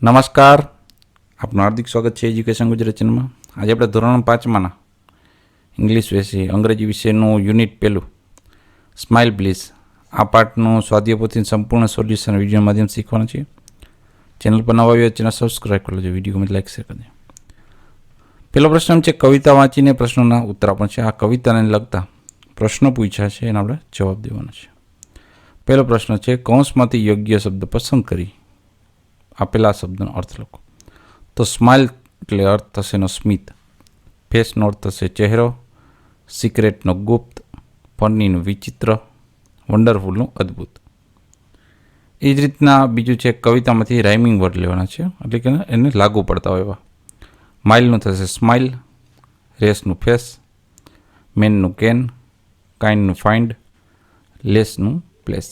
નમસ્કાર, આપનું હાર્દિક સ્વાગત છે એજ્યુકેશન ગુજરાત ચેનલમાં. આજે આપણે ધોરણ 5માના ઇંગ્લિશ વિષય અંગ્રેજી વિષયનું યુનિટ પહેલું સ્માઇલ પ્લીઝ આ પાઠનું સ્વાધ્યાય પોથીનું સંપૂર્ણ સોલ્યુશન વિડીયો માધ્યમ શીખવાનું છે. ચેનલ પર નવા આવ્યો ચેનલ સબસ્ક્રાઈબ કરી લેજો, વિડીયો ગમે લાઈક શેર કરજો. પહેલો પ્રશ્ન છે કવિતા વાંચીને પ્રશ્નોના ઉત્તર આપણ છે. આ કવિતાને લગતા પ્રશ્નો પૂછ્યા છે, એના આપણે જવાબ દેવાનો છે. પહેલો પ્રશ્ન છે કૌંસમાંથી યોગ્ય શબ્દ પસંદ કરી આપેલા શબ્દનો અર્થ લખો. તો સ્માઇલ એટલે અર્થ થશે એનો સ્મિત, ફેસનો અર્થ થશે ચહેરો, સિક્રેટનો ગુપ્ત, ફનીનું વિચિત્ર, વન્ડરફુલનું અદ્ભુત. એ જ રીતના બીજું છે કવિતામાંથી રાઇમિંગ વર્ડ લેવાના છે, એટલે કે એને લાગુ પડતા હોય એવા. માઇલનું થશે સ્માઇલ, રેસનું ફેસ, મેનનું કેન, કાઇન્ડનું ફાઇન્ડ, લેસનું પ્લેસ.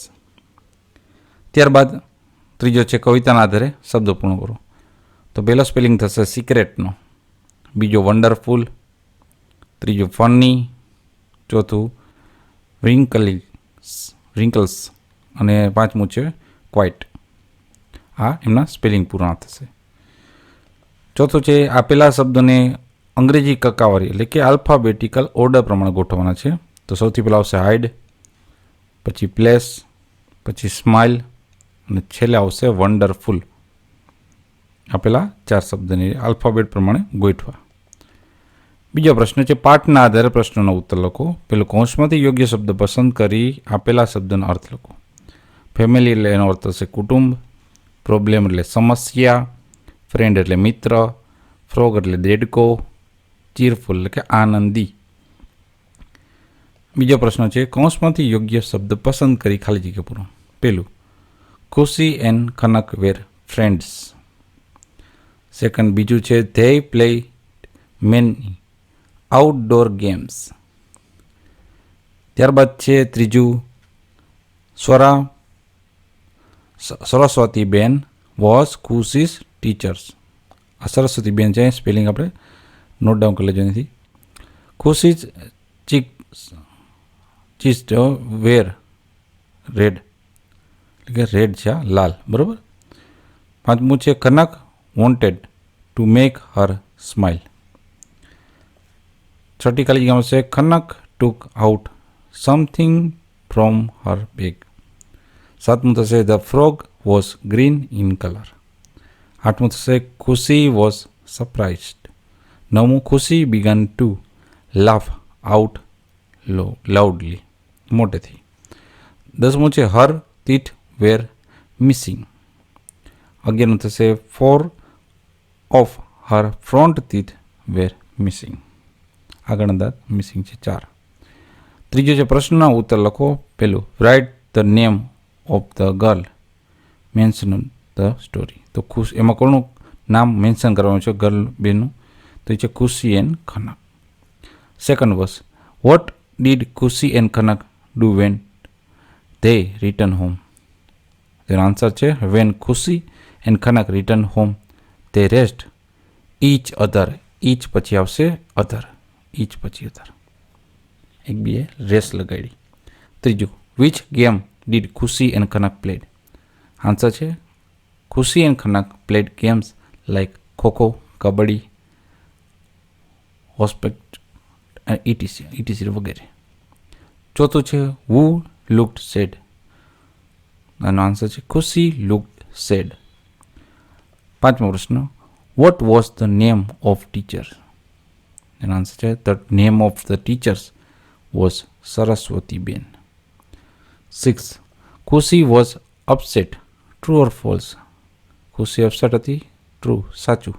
ત્યારબાદ ત્રીજો છે કવિતાના આધારે શબ્દો પૂર્ણ કરો. તો પહેલો સ્પેલિંગ થશે સિક્રેટનો, બીજો વન્ડરફુલ, ત્રીજો ફની, ચોથું રિંકલ્સ અને પાંચમું છે ક્વાઇટ. આ એમના સ્પેલિંગ પૂર્ણ થશે. ચોથું છે આપેલા શબ્દોને અંગ્રેજી કકાવારી એટલે કે આલ્ફાબેટિકલ ઓર્ડર પ્રમાણે ગોઠવવાના છે. તો સૌથી પહેલાં આવશે હાઇડ, પછી પ્લેસ, પછી સ્માઇલ અને છેલ્લે આવશે વન્ડરફુલ. આપેલા 4 શબ્દને આલ્ફાબેટ પ્રમાણે ગોઠવા. બીજો પ્રશ્ન છે પાઠના આધારે પ્રશ્નોનો ઉત્તર લખો. પેલું કૌંસમાંથી યોગ્ય શબ્દ પસંદ કરી આપેલા શબ્દનો અર્થ લખો. ફેમિલી એટલે એનો અર્થ થશે કુટુંબ, પ્રોબ્લેમ એટલે સમસ્યા, ફ્રેન્ડ એટલે મિત્ર, ફ્રોગ એટલે દેડકો, ચીરફુલ એટલે કે આનંદી. બીજો પ્રશ્ન છે કૌંસમાંથી યોગ્ય શબ્દ પસંદ કરી ખાલી જગ્યા પૂરો. પેલું Khushi and Kanak were friends. Second બીજું છે they play many outdoor games. ત્યારબાદ છે ત્રીજું સરસ્વતીબેન વોઝ ખુશીસ ટીચર્સ. આ સરસ્વતીબેન છે, સ્પેલિંગ આપણે નોટ ડાઉન કરી લેજો નથી. ખુશીસ ચીઝ વેર રેડ એટલે કે રેડ છે, લાલ, બરાબર. પાંચમું છે Kanak wanted to make her smile. છઠ્ઠી ખાલી જગ્યા આવશે Kanak took out something from her bag. સાતમું થશે the frog was green in colour. આઠમું થશે ખુશી વોઝ સરપ્રાઇઝડ. નવમું Khushi began to laugh out loudly, મોટેથી. 10મું છે હર ટીથ વેર મિસિંગ. 11મું થશે 4 of her front teeth were missing. આગળના દાંત મિસિંગ છે 4. ત્રીજો છે પ્રશ્નના ઉત્તર લખો. પેલું write the name of the girl mention the story. તો એમાં કોનું નામ મેન્શન કરવાનું છે ગર્લ બેનું? તો એ છે Khushi and Kanak. Second verse what did Khushi and Kanak do when they return home. તેનો આન્સર છે when Khushi and Kanak return home they rest each other. Each પછી આવશે અધર, ઈચ પછી અધર, એક બીએ રેસ લગાડી. ત્રીજું which game did Khushi and Kanak played. Answer છે Khushi and Kanak played games like kho-kho, kabaddi, હોસ્પેક્ટ ઇટીસી વગેરે. ચોથું છે હુ લુકડ સેડ. આનો આન્સર છે ખુશી લુકડ સેડ. પાંચમો પ્રશ્ન what was the name of teacher. એનો આન્સર છે the name of the teachers was Saraswatiben. 6 Khushi was upset true or false. Khushi upset હતી, ટ્રુ, સાચું.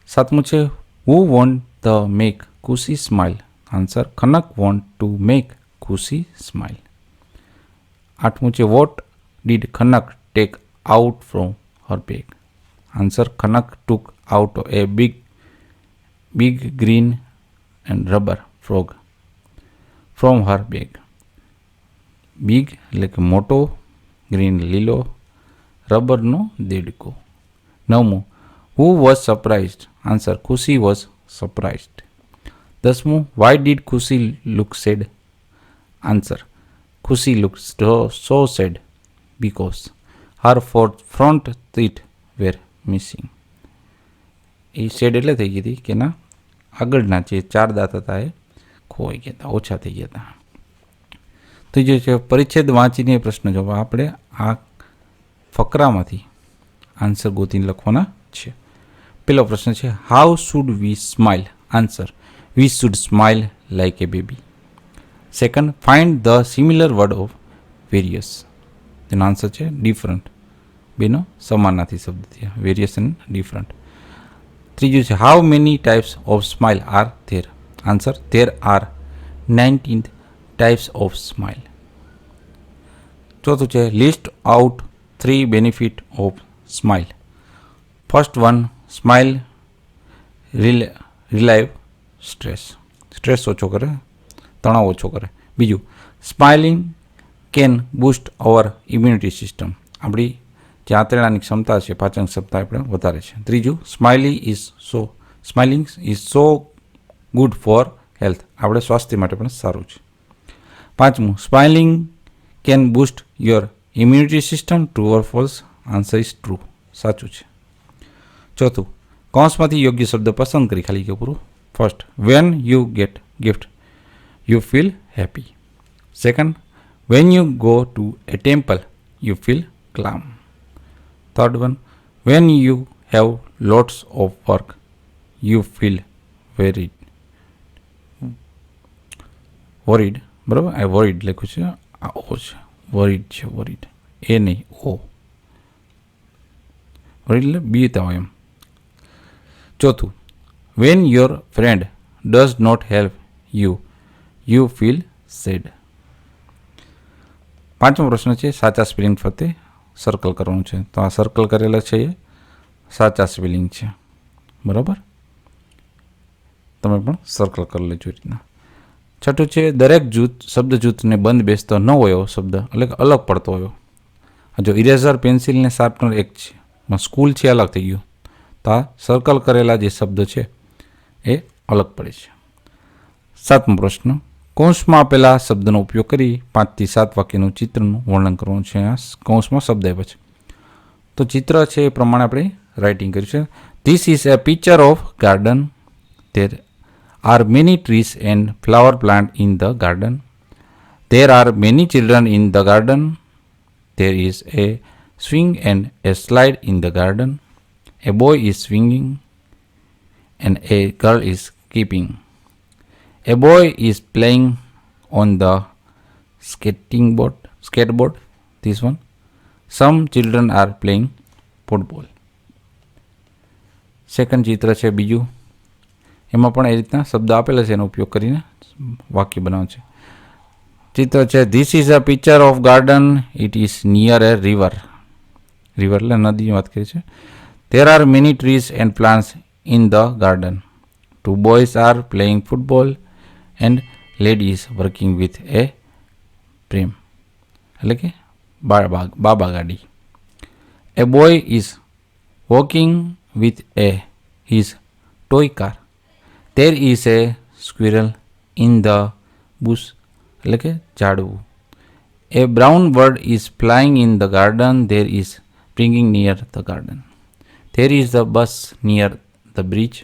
7મું છે હુ વોન્ટ ધ મેક ખુશી smile. Answer Kanak want to make ખુશી સ્માઇલ. 8મું છે what did Kanak take out from her bag. Answer Kanak took out A big green and rubber frog from her bag. big એટલે કે મોટો, green લીલો, રબરનો દેડકો. 9મું who was surprised. Answer Khushi was surprised. 10મું why did Khushi look sad. Answer Khushi looked so sad because her front teeth were missing. એ sad એટલે થઈ ગઈ હતી કે એના આગળના જે 4 દાંત હતા એ ખોવાઈ ગયા હતા, ઓછા થઈ ગયા હતા. તો જે છે પરિચ્છેદ વાંચીને પ્રશ્ન જવાબ આપણે આ ફકરામાંથી આન્સર ગોતીને લખવાના છે. પહેલો પ્રશ્ન છે how should we smile? Answer we should smile like a baby. Second, find the similar word of various. તેનો આન્સર છે ડિફરન્ટ. બેનો સમાનાર્થી શબ્દ થયા, વેરિયસ એન્ડ ડિફરન્ટ. ત્રીજું છે how many types of smile are there? Answer there are 19 types of smile. ચોથું છે list out 3 benefit of smile. First one, smile relieve stress. Stress ઓછો કરે, તણાવ ઓછો કરે. બીજું, smiling can boost our immunity system. આપણી જે આંતરડાની ક્ષમતા છે, પાચન ક્ષમતા આપણે વધારે છે. ત્રીજું, smiling is so good for health. આપણે સ્વાસ્થ્ય માટે પણ સારું છે. પાંચમું, smiling can boost your immunity system. True or false? Answer is true, સાચું છે. ચોથું, કૌંસમાંથી યોગ્ય શબ્દ પસંદ કરી ખાલી જગ્યા પૂરું. First, when you get gift you feel happy. Second, when you go to A temple you feel calm. Third one, when you have lots of work you feel very worried. બરાબર, આ વરીડ લખ્યું છે, આ ઓ છે, worried છે, worried એ નહીં, ઓ. Worried એટલે બીતા હોય એમ. ચોથું, when your friend does not help you feel sad. પાંચમો પ્રશ્ન છે સાચા સ્પેલિંગ ફરતે સર્કલ કરવાનું છે. તો આ સર્કલ કરેલા છે એ સાચા સ્પેલિંગ છે. બરાબર, તમે પણ સર્કલ કરી લેજો રીતના. છઠ્ઠું છે દરેક શબ્દ જૂથને બંધ બેસતો ન હોય એવો શબ્દ, એટલે કે અલગ પડતો હોય. જો ઇરેઝર, પેન્સિલ ને શાર્પનર એક છે, સ્કૂલ છે અલગ થઈ ગયું. તો આ સર્કલ કરેલા જે શબ્દ છે એ અલગ પડે છે. સાતમો પ્રશ્ન, કૌંસમાં આપેલા શબ્દનો ઉપયોગ કરી 5 થી 7 વાક્યનું ચિત્રનું વર્ણન કરવાનું છે. આ કૌંસમાં શબ્દ આપ્યો છે, તો ચિત્ર છે એ પ્રમાણે આપણે રાઇટિંગ કર્યું છે. This is A picture of garden. There are many trees and flower plant in the garden. There are many children in the garden. There is A swing and A slide in the garden. A boy is swinging and a girl is skipping. A boy is playing on the skateboard. This one. Some children are playing football. Second ચિત્ર છે બીજું, એમાં પણ એ રીતના શબ્દ આપેલા છે, એનો ઉપયોગ કરીને વાક્ય બનાવે છે. ચિત્ર છે this is a picture of garden. It is near A river. River એટલે નદીની વાત કરી છે. There are many trees and plants in the garden. 2 boys are playing football and lady is working with a pram. એટલે કે બાબા ગાડી. A boy is walking with his toy car. There is a squirrel in the bush. એટલે કે ઝાડવું. A brown bird is flying in the garden. There is springing near the garden. There is a bus near the bridge.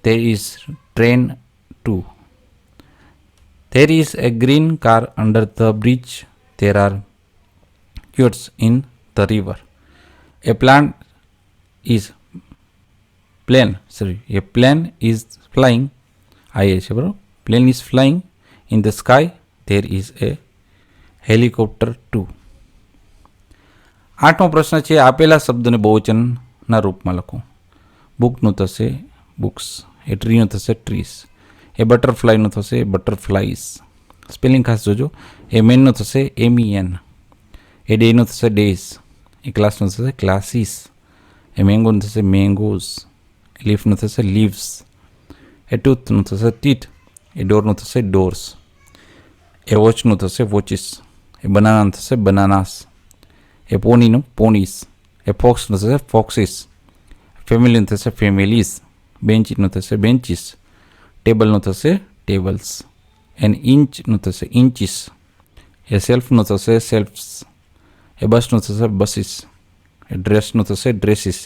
There is train too. There is a green car under the bridge. There are kites in the river. A plane is flying. Plane is flying in the sky. There is a helicopter too. આઠમો પ્રશ્ન છે આપેલા શબ્દને બહુવચનના રૂપમાં લખો. બુકનું થશે books, એ ટ્રીનું થશે ટ્રીસ, એ બટરફ્લાયનું થશે બટરફ્લાઈસ. સ્પેલિંગ ખાસ જોજો. એ મેનનું થશે MEN, એ ડેનું થશે ડેઝ, એ ક્લાસનું થશે ક્લાસીસ, એ મેંગોનું થશે મેંગોઝ, એ લીફનું થશે લીવ્સ, એ ટૂથનું થશે ટીટ, એ ડોરનું થશે ડોર્સ, એ વોચનું થશે વોચિસ, એ બનાનાનું થશે બનાનાસ, એ પોનીનું પોનીસ, એ ફોક્સનું થશે ફોક્સિસ, ફેમિલીનું થશે ફેમિલીસ, બેન્ચનું થશે બેન્ચીસ, ટેબલનું થશે ટેબલ્સ, એન ઇંચનું થશે ઇંચીસ, એ સેલ્ફનું થશે સેલ્ફ્સ, એ બસનું થશે બસીસ, એ ડ્રેસનું થશે ડ્રેસીસ.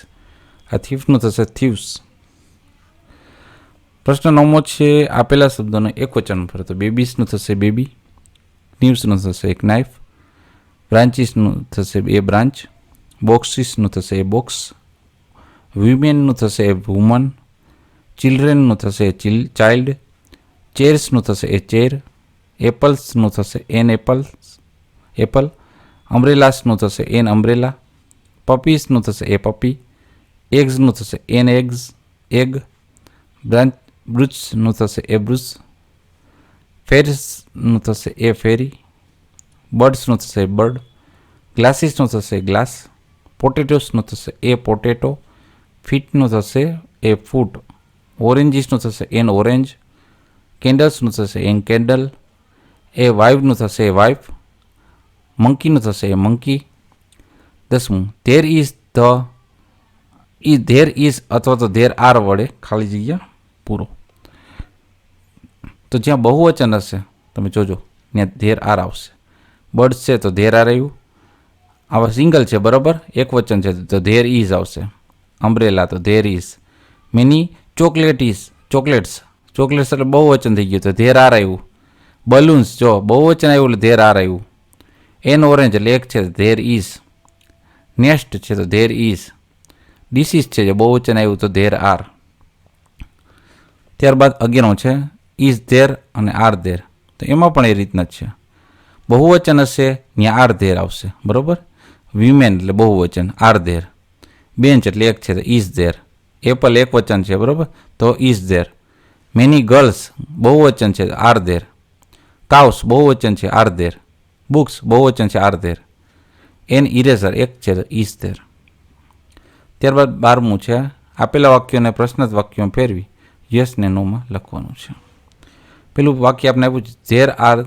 આ થીફનું થશે થીવ્સ. પ્રશ્ન 9મો છે આપેલા શબ્દોનો એક વચન ફરે તો બેબીસનું થશે બેબી, નીવ્સનું થશે એક નાઇફ, બ્રાન્ચીસનું થશે એ બ્રાન્ચ, બોક્સીસનું થશે એ બોક્સ, વિમેનનું થશે એ વુમન, ચિલ્ડ્રેનનું થશે એ ચાઇલ્ડ, ચેર્સનું થશે એ ચેર, એપલ્સનું થશે એન એપલ, અમ્બ્રેલાસનું થશે એન અમ્બ્રેલા, પપીસનું થશે એ પપી, એગ્સનું થશે એન એગ, બ્રુચનું થશે એ બ્રુચ, ફેરીસનું થશે એ ફેરી, બર્ડ્સનું થશે એ બર્ડ, ગ્લાસીસનું થશે એ ગ્લાસ, પોટેટોસનું થશે એ પોટેટો, ફીટનું થશે એ ફૂટ, ઓરેન્જીસનું થશે એન ઓરેન્જ, કેન્ડલ્સનું થશે એન કેન્ડલ, એ વાઇફનું થશે એ વાઇફ, મંકીનું થશે એ મંકી. 10મું ધેર ઇઝ અથવા તો ધેર આર વડે ખાલી જગ્યા પૂરો. તો જ્યાં બહુવચન હશે તમે જોજો ત્યાં ધેર આર આવશે. બર્ડ્સ છે તો ધેર આર આવ્યું. આવા સિંગલ છે બરાબર, એક વચન છે તો ધેર ઇઝ આવશે. અમ્બ્રેલા તો ધેર ઇઝ. મિની ચોકલેટ્સ એટલે બહુવચન થઈ ગયું તો ધેર આર આવ્યું. બલૂન્સ જો બહુવચન આવ્યું એટલે ધેર આર આવ્યું. એન ઓરેન્જ એટલે એક છે ધેર ઇઝ. નેસ્ટ છે તો ધેર ઇઝ. ડિસીઝ છે જો બહુવચન આવ્યું તો ધેર આર. ત્યારબાદ 11મો છે ઇઝ ધેર અને આર ધેર. તો એમાં પણ એ રીતના જ છે. બહુવચન હશે ત્યાં આર ધેર આવશે બરાબર. વિમેન એટલે બહુવચન આર ધેર. બેન્ચ એટલે એક છે તો ઇઝ ધેર. એપલ એક વચન છે બરાબર તો ઇઝ ધેર. મેની ગર્લ્સ બહુવચન છે આર ધેર. કાઉસ બહુવચન છે આર ધેર. બુક્સ બહુવચન છે આર ધેર. એન ઇરેઝર એક છે તો ઇઝ ધેર. ત્યારબાદ 12મું છે આપેલા વાક્યોને પ્રશ્નાર્થ વાક્યોમાં ફેરવી યસ ને નોમાં લખવાનું છે. પેલું વાક્ય આપણે આપ્યું છે there are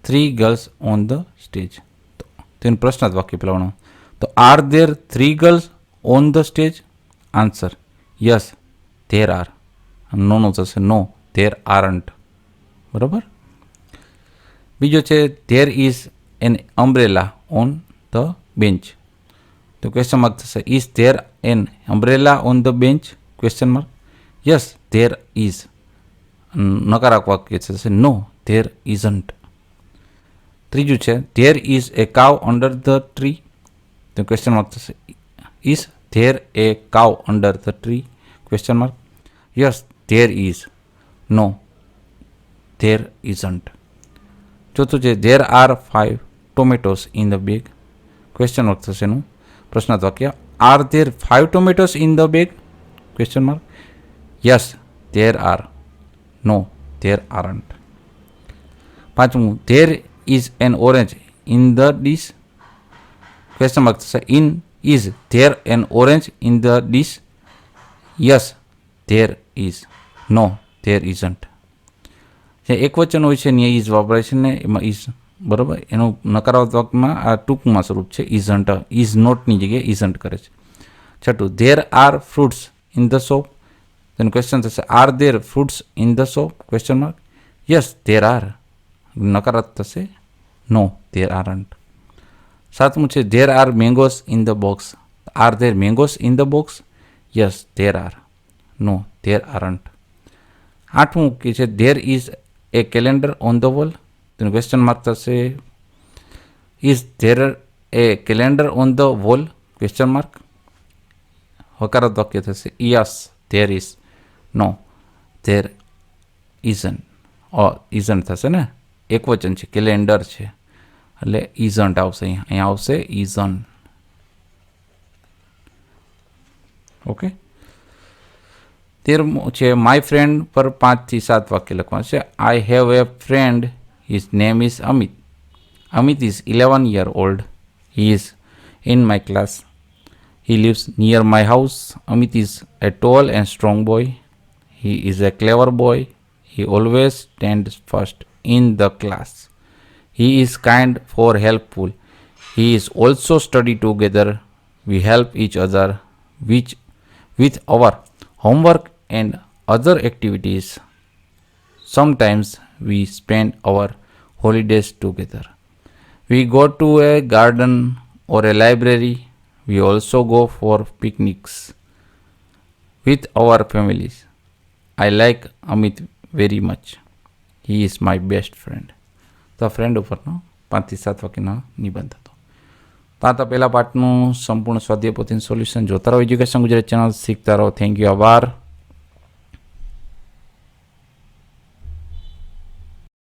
3 girls on the stage. તો તેનું પ્રશ્નાર્થ વાક્ય પેલા તો are there 3 girls on the stage? Answer yes there are. નોનું થશે નો ધેર આરન્ટ. બરાબર. બીજો છે there is an umbrella on the bench. તો ક્વેશ્ચન માર્ક થશે is there an umbrella on the bench? Question mark. Yes there is. નકારાત્મક વાક્ય થશે નો ધેર ઇઝન્ટ. ત્રીજું છે there is a cow under the tree. તો question mark થશે is there a cow under the tree? Question mark. Yes there is. No there isn't. ચોથું છે there are 5 tomatoes in the bag. Question mark થશે એનું પ્રશ્નાર્થ વાક્ય are there 5 tomatoes in the bag? Question mark. Yes there are. No there aren't. પાંચમું there is an orange in the dish. Question mark થશે is there N orange in the dish? Yes there is. No there isn't. જે એક વચન હોય છે ને is વાપરાય છે ને એમાં ઇઝ બરાબર. એનું નકારાત્મકમાં આ ટૂંકમાં સ્વરૂપ છે ઇઝન્ટ. ઇઝ નોટની જગ્યાએ ઇઝન્ટ કરે છે. છઠ્ઠું there are fruits in the shop. તેનું ક્વેશ્ચન થશે are there fruits in the shop? Question mark. Yes there are. નકારાત્મક થશે નો ધેર આરન્ટ. સાતમું છે there are mangoes in the box. Are there mangoes in the box? Yes there are. No there aren't. આઠમું કે છે there is a calendar on the wall. તેનું question mark થશે is there a calendar on the wall? Question mark. હકારાત્મક વાક્ય થશે yes there is. No there isn't. Isn't થશે ને એક વચન છે કેલેન્ડર છે એટલે ઇઝન્ટ આવશે. અહીંયા આવશે ઇઝન. ઓકે. 13મું છે માય ફ્રેન્ડ પર 5 થી 7 વાક્ય લખવાનું છે. I have a friend his name is Amit. Amit is 11 years old. He is in my class. He lives near my house. Amit is a tall and strong boy. He is a clever boy. He always stands first in the class. He is kind for helpful. He is also study together. We help each other with our homework and other activities. Sometimes we spend our holidays together. We go to a garden or a library. We also go for પિકનિક્સ with our families. I like Amit very much. He is my best friend. તો આ friend ઉપરનો 5 થી 7 વાક્યનો નિબંધ હતો. તો આ તો પહેલા પાર્ટનું સંપૂર્ણ સ્વાધ્યાય પોથીનું સોલ્યુશન. જોતા રહો એજ્યુકેશન ગુજરાત ચેનલ, શીખતા રહો. થેન્ક યુ, આભાર.